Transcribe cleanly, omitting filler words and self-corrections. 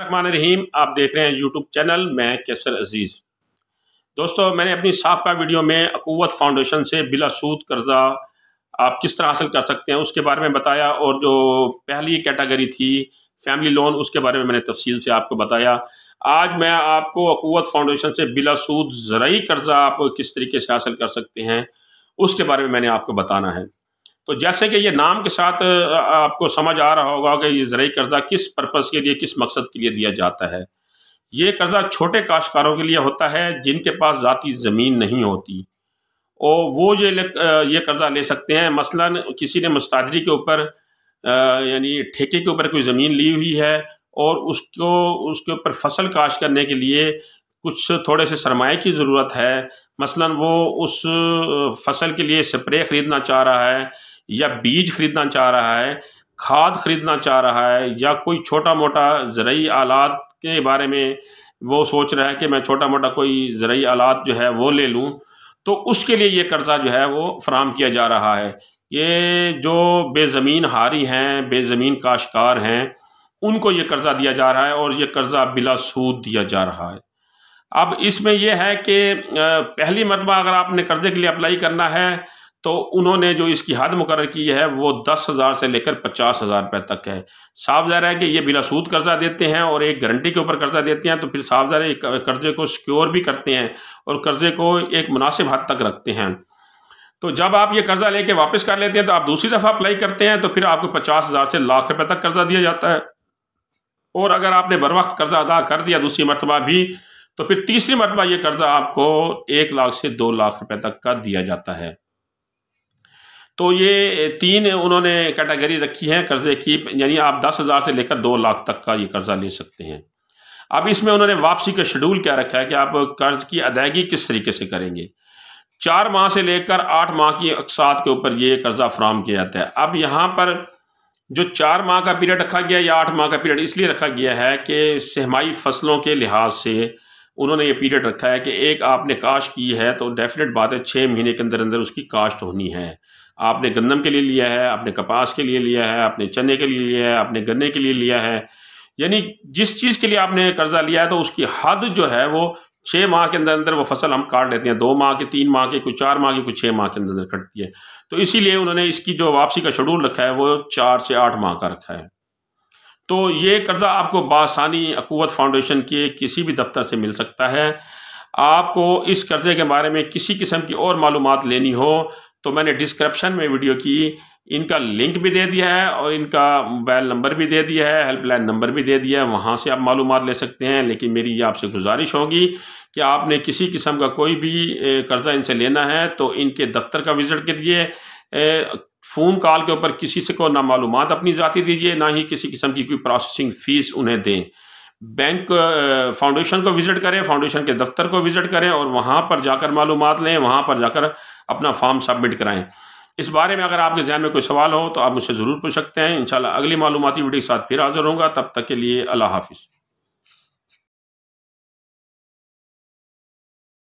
रहमान, आप देख रहे हैं यूट्यूब चैनल। मैं कैसर अजीज़। दोस्तों, मैंने अपनी साबका वीडियो में अक़ुव्वत फाउंडेशन से बिला सूद कर्जा आप किस तरह हासिल कर सकते हैं उसके बारे में बताया, और जो पहली कैटेगरी थी फैमिली लोन, उसके बारे में मैंने तफसील से आपको बताया। आज मैं आपको अक़ुव्वत फाउंडेशन से बिला सूद ज़राई कर्जा आप किस तरीके से हासिल कर सकते हैं उसके बारे में मैंने आपको बताना है। तो जैसे कि ये नाम के साथ आपको समझ आ रहा होगा कि ये ज़राई कर्जा किस पर्पज़ के लिए, किस मकसद के लिए दिया जाता है। ये कर्जा छोटे काश्तकारों के लिए होता है जिनके पास ज़ाती ज़मीन नहीं होती, और वो ये कर्जा ले सकते हैं। मसलन किसी ने मुस्ताजरी के ऊपर यानी ठेके के ऊपर कोई ज़मीन ली हुई है, और उसके ऊपर फसल काश्त करने के लिए कुछ थोड़े से सरमाए की ज़रूरत है। मसलन वो उस फसल के लिए स्प्रे ख़रीदना चाह रहा है, या बीज ख़रीदना चाह रहा है, खाद ख़रीदना चाह रहा है, या कोई छोटा मोटा ज़राई आलात के बारे में वो सोच रहा है कि मैं छोटा मोटा कोई ज़राई आलात जो है वो ले लूँ, तो उसके लिए ये कर्ज़ा जो है वो फ़राहम किया जा रहा है। ये जो बेज़मीन हारी हैं, बेज़मीन काश्तकार हैं, उनको ये कर्ज़ा दिया जा रहा है, और ये कर्ज़ा बिला सूद दिया जा रहा है। अब इसमें यह है कि पहली मरतबा अगर आपने कर्ज़े के लिए अप्लाई करना है, तो उन्होंने जो इसकी हद मुकर्रर की है वो 10,000 से लेकर 50,000 रुपये तक है। साफ ज़ाहिर है कि ये बिला सूद कर्ज़ा देते हैं, और एक गारंटी के ऊपर कर्ज़ा देते हैं, तो फिर साफ ज़ाहिर है कर्ज़े को सिक्योर भी करते हैं और कर्ज़े को एक मुनासिब हद तक रखते हैं। तो जब आप ये कर्ज़ा लेके वापस कर लेते हैं, तो आप दूसरी दफ़ा अप्लाई करते हैं, तो फिर आपको 50,000 से लाख रुपये तक कर्ज़ा दिया जाता है। और अगर आपने बर वक्त कर्ज़ा अदा कर दिया दूसरी मरतबा भी, तो फिर तीसरी मरतबा ये कर्ज़ा आपको 1 लाख से 2 लाख रुपये तक का दिया जाता है। तो ये 3 उन्होंने कैटेगरी रखी है कर्ज़े की, यानी आप 10,000 से लेकर 2 लाख तक का ये कर्ज़ा ले सकते हैं। अब इसमें उन्होंने वापसी का शेड्यूल क्या रखा है कि आप कर्ज़ की अदायगी किस तरीके से करेंगे। 4 माह से लेकर 8 माह की अक़सात के ऊपर ये कर्ज़ा फ़राहम किया जाता है। अब यहाँ पर जो 4 माह का पीरियड रखा गया या 8 माह का पीरियड इसलिए रखा गया है कि सहमाई फसलों के लिहाज से उन्होंने ये पीरियड रखा है कि एक आपने काश्त की है, तो डेफिनेट बात है 6 महीने के अंदर अंदर उसकी काश्त होनी है। आपने गंदम के लिए लिया है, आपने कपास के लिए लिया है, आपने चने के लिए लिया है, आपने गन्ने के लिए लिया है, यानी जिस चीज़ के लिए आपने कर्ज़ा लिया है, तो उसकी हद जो है वो 6 माह के अंदर अंदर वो फसल हम काट लेते हैं। 2 माह के, 3 माह के, कुछ 4 माह की, कुछ 6 माह के अंदर अंदर कटती है। तो इसीलिए उन्होंने इसकी जो वापसी का शेड्यूल रखा है वो 4 से 8 माह का रखा है। तो ये कर्ज़ा आपको बासानी अक़ुव्वत फाउंडेशन के किसी भी दफ्तर से मिल सकता है। आपको इस कर्ज़े के बारे में किसी किस्म की और मालूमात लेनी हो, तो मैंने डिस्क्रिप्शन में वीडियो की इनका लिंक भी दे दिया है, और इनका मोबाइल नंबर भी दे दिया है, हेल्पलाइन नंबर भी दे दिया है, वहाँ से आप मालूमात ले सकते हैं। लेकिन मेरी ये आपसे गुजारिश होगी कि आपने किसी किस्म का कोई भी कर्ज़ा इनसे लेना है, तो इनके दफ्तर का विज़िट करिए। फ़ोन कॉल के ऊपर किसी से को ना मालूमात अपनी ज़ाती दीजिए, ना ही किसी किस्म की कोई प्रोसेसिंग फ़ीस उन्हें दें। बैंक फाउंडेशन को विज़िट करें, फाउंडेशन के दफ्तर को विज़िट करें, और वहाँ पर जाकर मालूमात लें, वहाँ पर जाकर अपना फॉर्म सबमिट कराएँ। इस बारे में अगर आपके ज़हन में कोई सवाल हो तो आप मुझसे ज़रूर पूछ सकते हैं। इंशाल्लाह अगली मालूमाती वीडियो के साथ फिर हाज़िर होऊँगा। तब तक के लिए अल्लाह हाफ़िज़।